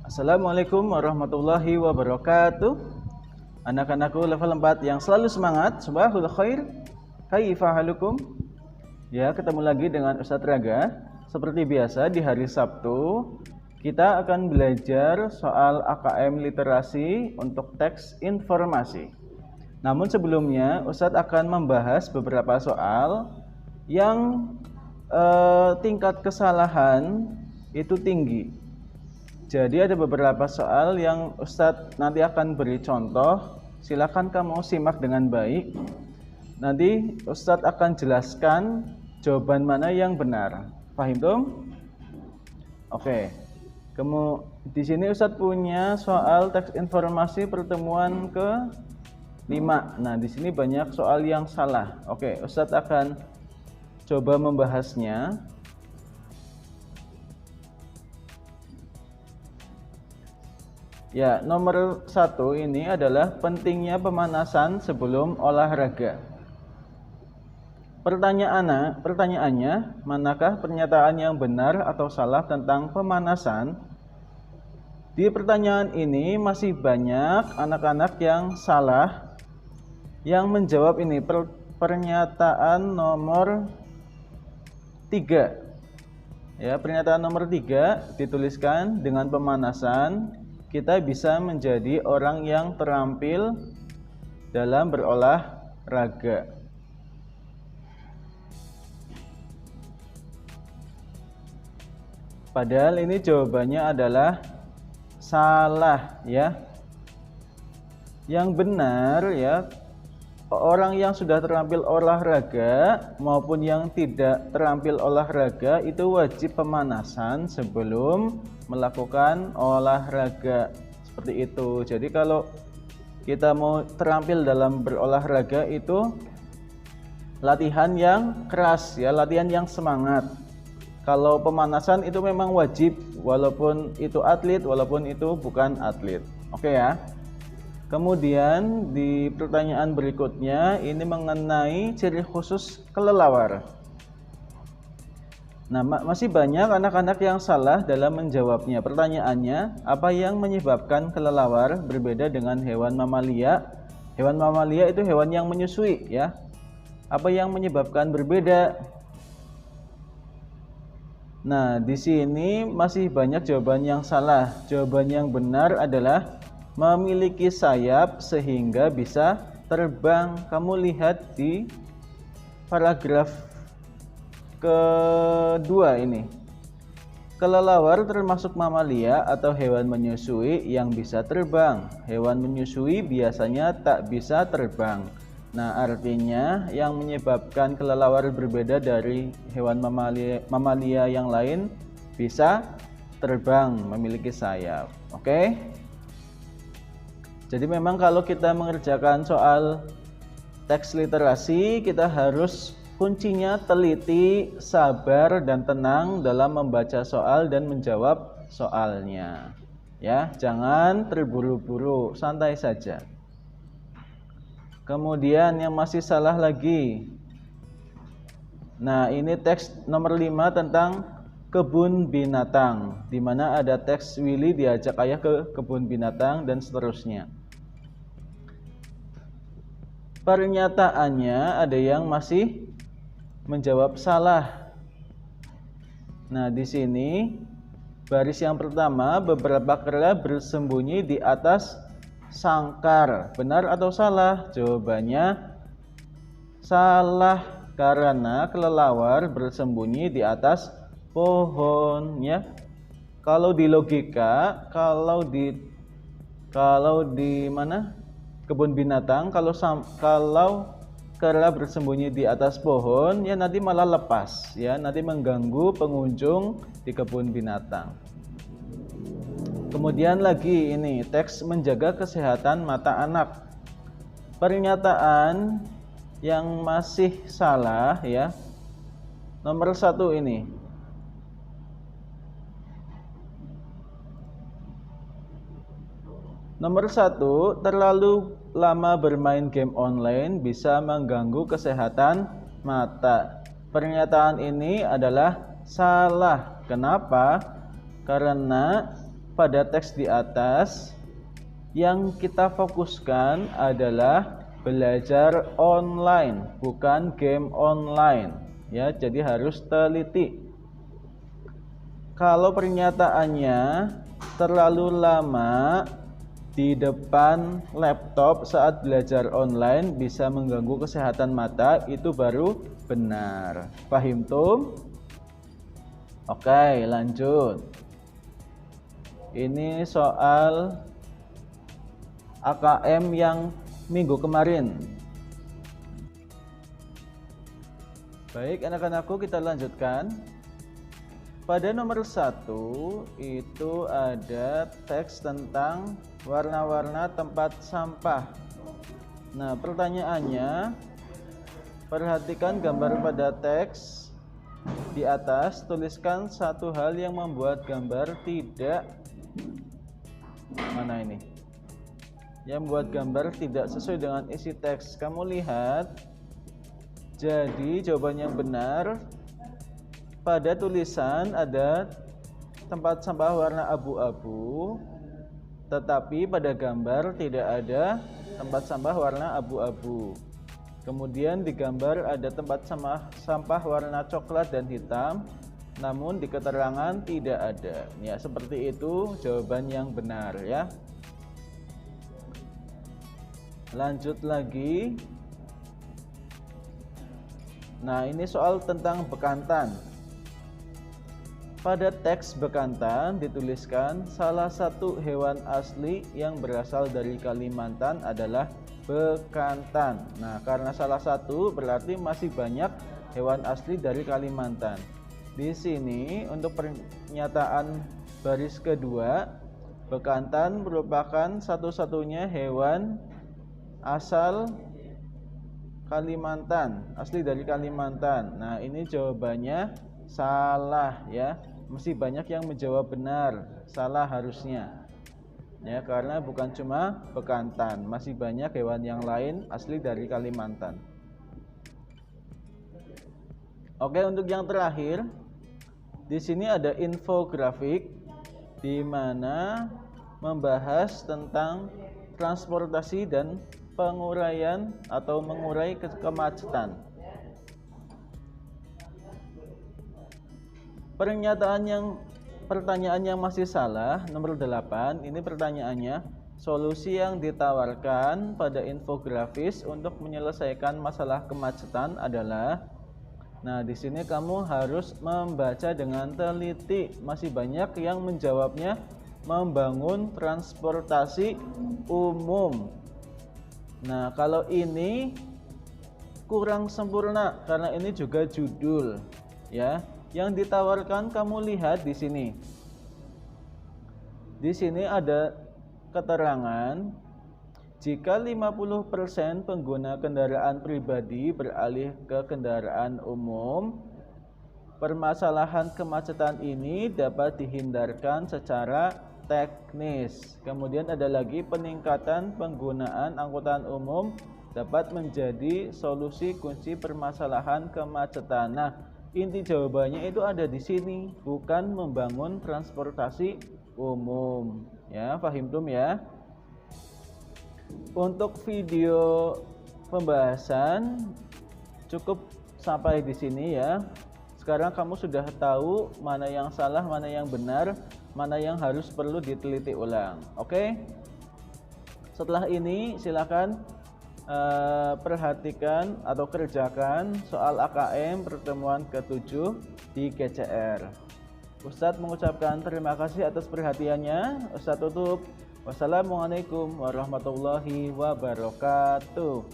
Assalamualaikum warahmatullahi wabarakatuh. Anak-anakku level 4 yang selalu semangat, subahul khair. Kaifa halukum? Ya, ketemu lagi dengan Ustadz Raga. Seperti biasa di hari Sabtu, kita akan belajar soal AKM literasi untuk teks informasi. Namun sebelumnya, Ustadz akan membahas beberapa soal yang tingkat kesalahan itu tinggi. Jadi ada beberapa soal yang Ustadz nanti akan beri contoh. Silakan kamu simak dengan baik. Nanti Ustadz akan jelaskan jawaban mana yang benar. Paham tuh? Oke. Kamu di sini Ustadz punya soal teks informasi pertemuan ke-5. Nah, di sini banyak soal yang salah. Oke, Ustadz akan coba membahasnya. Ya, nomor 1 ini adalah pentingnya pemanasan sebelum olahraga. Pertanyaannya, manakah pernyataan yang benar atau salah tentang pemanasan? Di pertanyaan ini masih banyak anak-anak yang salah yang menjawab ini. Pernyataan nomor 3. Ya, pernyataan nomor 3 dituliskan dengan pemanasan kita bisa menjadi orang yang terampil dalam berolahraga. Padahal ini jawabannya adalah salah ya. Yang benar ya, orang yang sudah terampil olahraga maupun yang tidak terampil olahraga itu wajib pemanasan sebelum melakukan olahraga, seperti itu. Jadi kalau kita mau terampil dalam berolahraga itu latihan yang keras ya, latihan yang semangat. Kalau pemanasan itu memang wajib, walaupun itu atlet, walaupun itu bukan atlet. Oke ya. Kemudian di pertanyaan berikutnya ini mengenai ciri khusus kelelawar. Nah, masih banyak anak-anak yang salah dalam menjawabnya. Pertanyaannya, apa yang menyebabkan kelelawar berbeda dengan hewan mamalia? Hewan mamalia itu hewan yang menyusui ya. Apa yang menyebabkan berbeda? Nah, di sini masih banyak jawaban yang salah. Jawaban yang benar adalah memiliki sayap sehingga bisa terbang. Kamu lihat di paragraf kedua ini. Kelelawar termasuk mamalia atau hewan menyusui yang bisa terbang. Hewan menyusui biasanya tak bisa terbang. Nah, artinya yang menyebabkan kelelawar berbeda dari hewan mamalia yang lain bisa terbang, memiliki sayap. Oke? Jadi memang kalau kita mengerjakan soal teks literasi, kita harus kuncinya teliti, sabar, dan tenang dalam membaca soal dan menjawab soalnya. Ya, jangan terburu-buru, santai saja. Kemudian yang masih salah lagi. Nah, ini teks nomor 5 tentang kebun binatang, di mana ada teks Willy diajak ayah ke kebun binatang dan seterusnya. Pernyataannya ada yang masih menjawab salah. Nah, di sini baris yang pertama, beberapa kera bersembunyi di atas sangkar. Benar atau salah? Jawabannya salah, karena kelelawar bersembunyi di atas pohon ya. Kalau di logika, kalau di mana? Kebun binatang, kalau kera bersembunyi di atas pohon ya nanti malah lepas ya, nanti mengganggu pengunjung di kebun binatang. Kemudian lagi ini teks menjaga kesehatan mata anak. Pernyataan yang masih salah ya. Nomor 1 ini. Nomor 1, terlalu lama bermain game online bisa mengganggu kesehatan mata. Pernyataan ini adalah salah. Kenapa? Karena pada teks di atas yang kita fokuskan adalah belajar online, bukan game online. Ya, jadi harus teliti. Kalau pernyataannya terlalu lama di depan laptop saat belajar online bisa mengganggu kesehatan mata, itu baru benar. Pahim tuh? Oke, lanjut. Ini soal AKM yang minggu kemarin. Baik, anak-anakku, kita lanjutkan. Pada nomor 1 itu ada teks tentang warna-warna tempat sampah. Nah, pertanyaannya, perhatikan gambar pada teks di atas, tuliskan satu hal yang membuat gambar tidak yang membuat gambar tidak sesuai dengan isi teks. Kamu lihat, jadi jawaban yang benar pada tulisan ada tempat sampah warna abu-abu, tetapi pada gambar tidak ada tempat sampah warna abu-abu. Kemudian di gambar ada tempat sampah warna coklat dan hitam, namun di keterangan tidak ada. Ya, seperti itu jawaban yang benar ya. Lanjut lagi. Nah, ini soal tentang bekantan. Pada teks bekantan dituliskan salah satu hewan asli yang berasal dari Kalimantan adalah bekantan. Nah, karena salah satu berarti masih banyak hewan asli dari Kalimantan. Di sini untuk pernyataan baris kedua, bekantan merupakan satu-satunya hewan asal Kalimantan, asli dari Kalimantan. Nah, ini jawabannya salah ya. Masih banyak yang menjawab benar, salah harusnya. Ya, karena bukan cuma bekantan, masih banyak hewan yang lain asli dari Kalimantan. Oke, untuk yang terakhir, di sini ada infografik di mana membahas tentang transportasi dan penguraian atau mengurai kemacetan. Pertanyaan yang masih salah, nomor 8, ini pertanyaannya, solusi yang ditawarkan pada infografis untuk menyelesaikan masalah kemacetan adalah. Nah, di sini kamu harus membaca dengan teliti. Masih banyak yang menjawabnya membangun transportasi umum. Nah, kalau ini kurang sempurna karena ini juga judul ya. Yang ditawarkan kamu lihat di sini. Di sini ada keterangan jika 50% pengguna kendaraan pribadi beralih ke kendaraan umum, permasalahan kemacetan ini dapat dihindarkan secara teknis. Kemudian ada lagi peningkatan penggunaan angkutan umum dapat menjadi solusi kunci permasalahan kemacetan. Nah, inti jawabannya itu ada di sini, bukan membangun transportasi umum. Ya, paham tum ya? Untuk video pembahasan cukup sampai di sini ya. Sekarang kamu sudah tahu mana yang salah, mana yang benar, mana yang harus perlu diteliti ulang. Oke? Setelah ini silakan perhatikan atau kerjakan soal AKM pertemuan ke-7 di GCR. Ustadz mengucapkan terima kasih atas perhatiannya. Ustadz tutup. Wassalamualaikum warahmatullahi wabarakatuh.